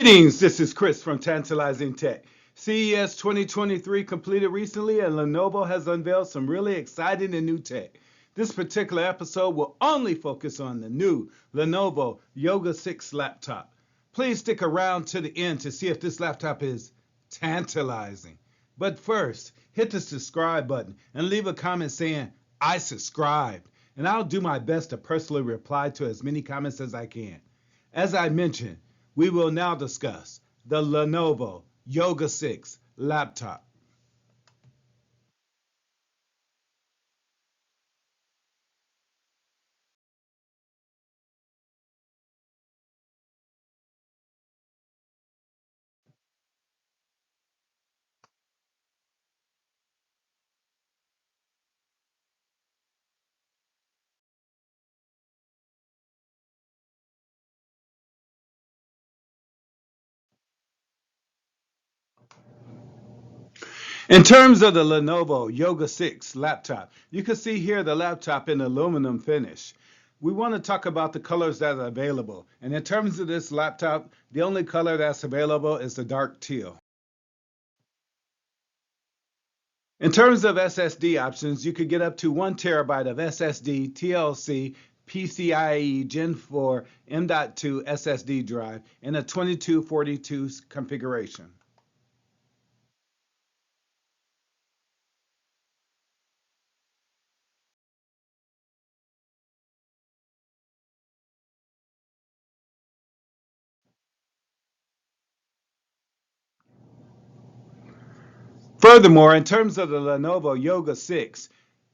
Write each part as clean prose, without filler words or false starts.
Greetings, this is Chris from Tantalizing Tech. CES 2023 completed recently, and Lenovo has unveiled some really exciting and new tech. This particular episode will only focus on the new Lenovo Yoga 6 laptop. Please stick around to the end to see if this laptop is tantalizing. But first, hit the subscribe button and leave a comment saying, I subscribed, and I'll do my best to personally reply to as many comments as I can. As I mentioned, we will now discuss the Lenovo Yoga 6 laptop. In terms of the Lenovo Yoga 6 laptop, you can see here the laptop in aluminum finish. We want to talk about the colors that are available. And in terms of this laptop, the only color that's available is the dark teal. In terms of SSD options, you could get up to 1 terabyte of SSD, TLC, PCIe Gen 4 M.2 SSD drive in a 2242 configuration. Furthermore, in terms of the Lenovo Yoga 6,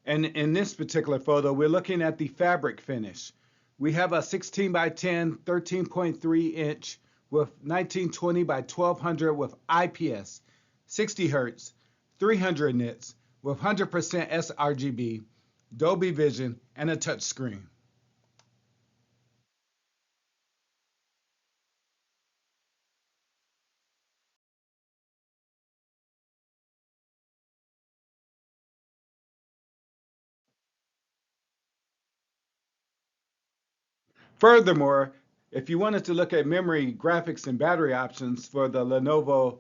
and in this particular photo, we're looking at the fabric finish. We have a 16 by 10, 13.3 inch with 1920 by 1200 with IPS, 60 hertz, 300 nits with 100% sRGB, Dolby Vision, and a touch screen. Furthermore, if you wanted to look at memory, graphics, and battery options for the Lenovo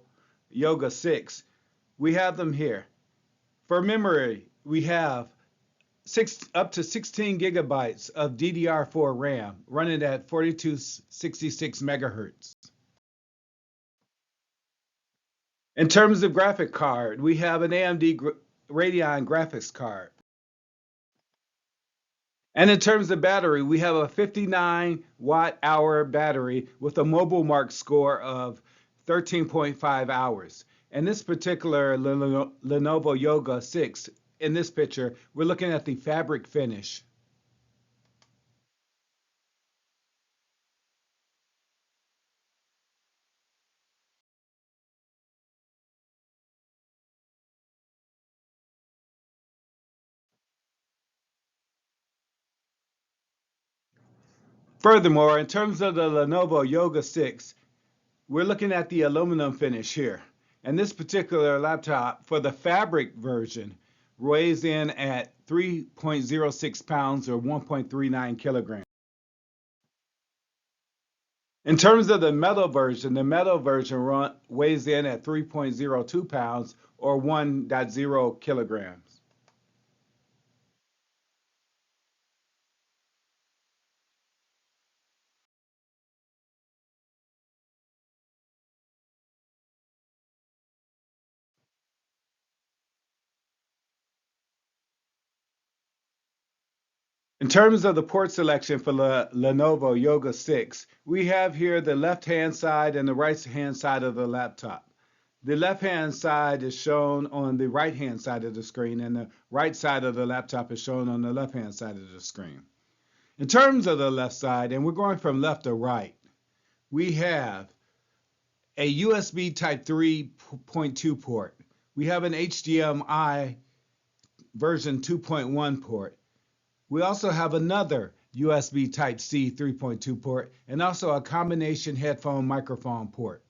Yoga 6, we have them here. For memory, we have up to 16 gigabytes of DDR4 RAM running at 4266 megahertz. In terms of graphic card, we have an AMD Radeon graphics card. And in terms of battery, we have a 59 watt hour battery with a mobile mark score of 13.5 hours. And this particular Lenovo Yoga 6, in this picture, we're looking at the fabric finish. Furthermore, in terms of the Lenovo Yoga 6, we're looking at the aluminum finish here. And this particular laptop, for the fabric version, weighs in at 3.06 pounds or 1.39 kilograms. In terms of the metal version weighs in at 3.02 pounds or 1.0 kilograms. In terms of the port selection for the Lenovo Yoga 6, we have here the left-hand side and the right-hand side of the laptop. The left-hand side is shown on the right-hand side of the screen, and the right side of the laptop is shown on the left-hand side of the screen. In terms of the left side, and we're going from left to right, we have a USB Type 3.2 port. We have an HDMI version 2.1 port. We also have another USB Type-C 3.2 port and also a combination headphone microphone port.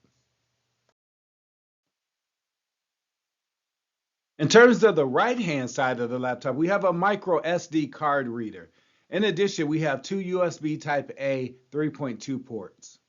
In terms of the right-hand side of the laptop, we have a micro SD card reader. In addition, we have two USB Type-A 3.2 ports.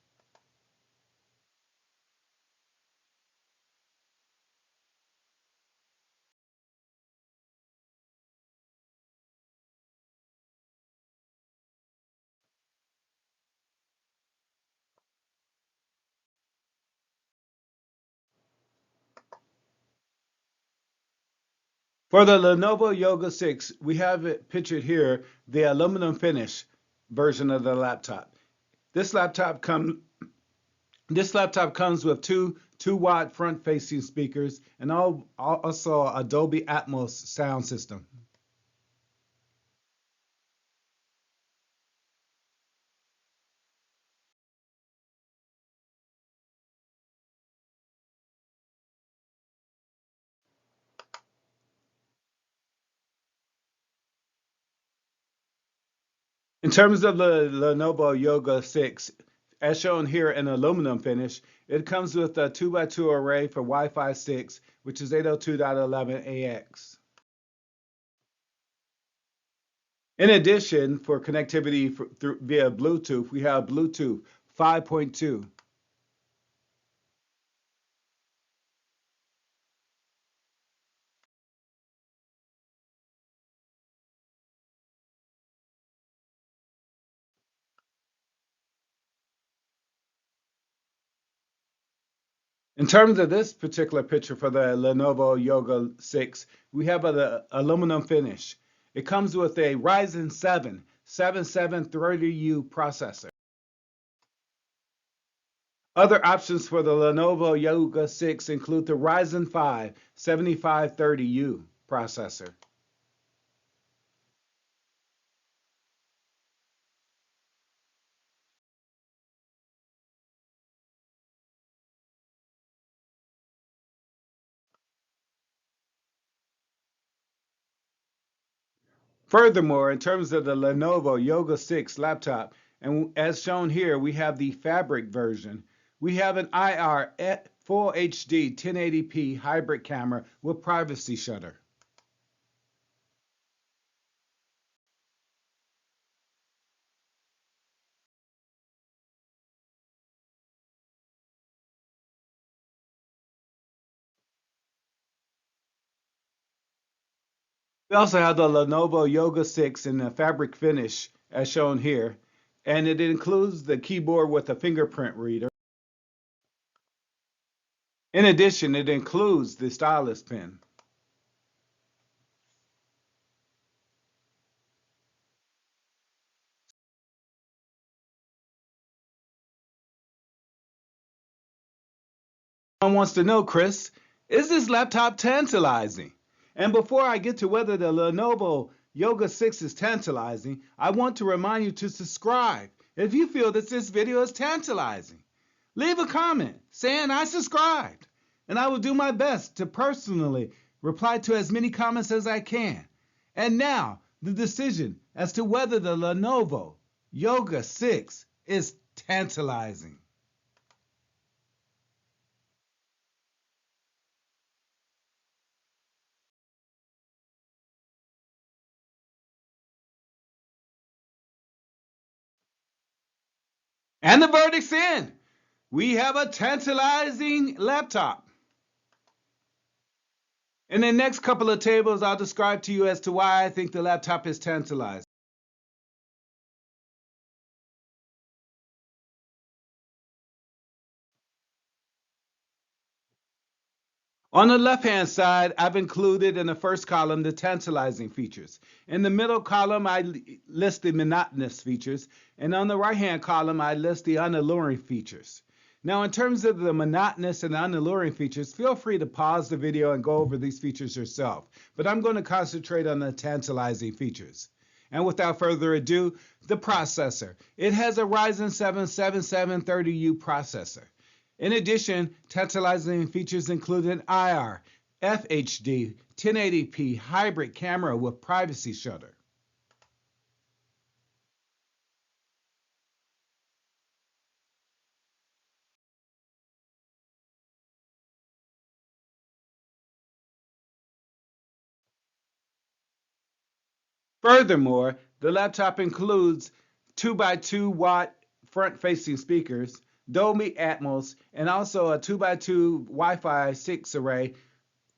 For the Lenovo Yoga 6, we have it pictured here, the aluminum finish version of the laptop. This laptop come this laptop comes with two 2-watt front-facing speakers and also a Dolby Atmos sound system. In terms of the Lenovo Yoga 6, as shown here in aluminum finish, it comes with a 2x2 array for Wi-Fi 6, which is 802.11ax. In addition, for connectivity via Bluetooth, we have Bluetooth 5.2. In terms of this particular picture for the Lenovo Yoga 6, we have an aluminum finish. It comes with a Ryzen 7 7730U processor. Other options for the Lenovo Yoga 6 include the Ryzen 5 7530U processor. Furthermore, in terms of the Lenovo Yoga 6 laptop, and as shown here, we have the fabric version. We have an IR Full HD 1080p hybrid camera with privacy shutter. We also have the Lenovo Yoga 6 in the fabric finish, as shown here, and it includes the keyboard with a fingerprint reader. In addition, it includes the stylus pen. Someone wants to know, Chris, is this laptop tantalizing? And before I get to whether the Lenovo Yoga 6 is tantalizing, I want to remind you to subscribe if you feel that this video is tantalizing. Leave a comment saying I subscribed, and I will do my best to personally reply to as many comments as I can. And now, the decision as to whether the Lenovo Yoga 6 is tantalizing. And the verdict's in. We have a tantalizing laptop. In the next couple of tables, I'll describe to you as to why I think the laptop is tantalizing. On the left-hand side, I've included in the first column the tantalizing features. In the middle column, I list the monotonous features. And on the right-hand column, I list the unalluring features. Now, in terms of the monotonous and unalluring features, feel free to pause the video and go over these features yourself. But I'm going to concentrate on the tantalizing features. And without further ado, the processor. It has a Ryzen 7 7730U processor. In addition, tantalizing features include an IR, FHD, 1080p hybrid camera with privacy shutter. Furthermore, the laptop includes 2x2-watt front-facing speakers, Dolby Atmos, and also a 2x2 Wi-Fi 6 array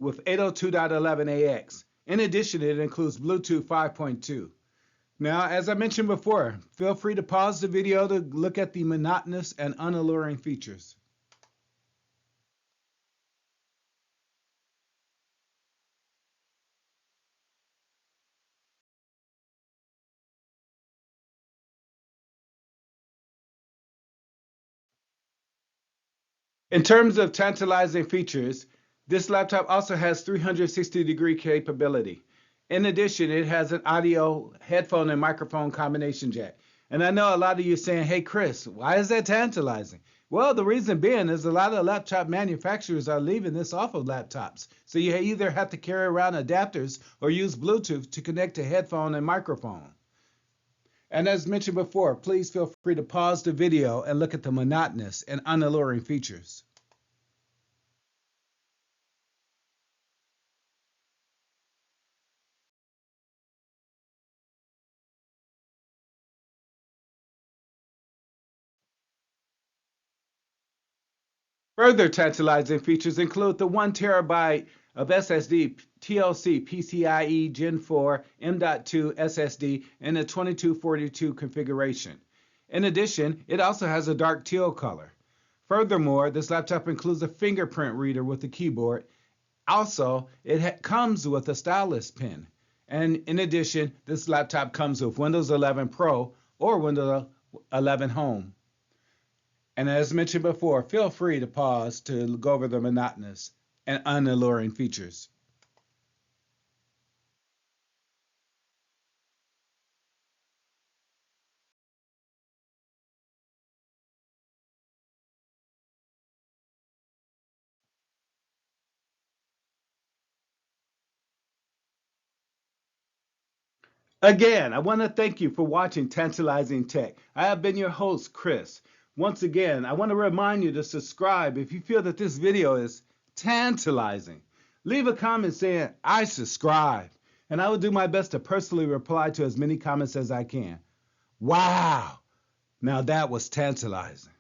with 802.11ax. In addition, it includes Bluetooth 5.2. Now, as I mentioned before, feel free to pause the video to look at the monotonous and unalluring features. In terms of tantalizing features, this laptop also has 360-degree capability. In addition, it has an audio, headphone, and microphone combination jack. And I know a lot of you are saying, hey, Chris, why is that tantalizing? Well, the reason being is a lot of laptop manufacturers are leaving this off of laptops. So you either have to carry around adapters or use Bluetooth to connect to headphone and microphone. And as mentioned before, please feel free to pause the video and look at the monotonous and unalluring features. Further tantalizing features include the 1 terabyte of SSD TLC PCIe Gen 4 M.2 SSD in a 2242 configuration. In addition, it also has a dark teal color. Furthermore, this laptop includes a fingerprint reader with a keyboard. Also, it comes with a stylus pen. And in addition, this laptop comes with Windows 11 Pro or Windows 11 Home. And as mentioned before, feel free to pause to go over the monotonous and unalluring features. Again, I want to thank you for watching Tantalizing Tech. I have been your host, Chris. Once again, I want to remind you to subscribe if you feel that this video is tantalizing. Leave a comment saying, I subscribe, and I will do my best to personally reply to as many comments as I can. Wow! Now that was tantalizing.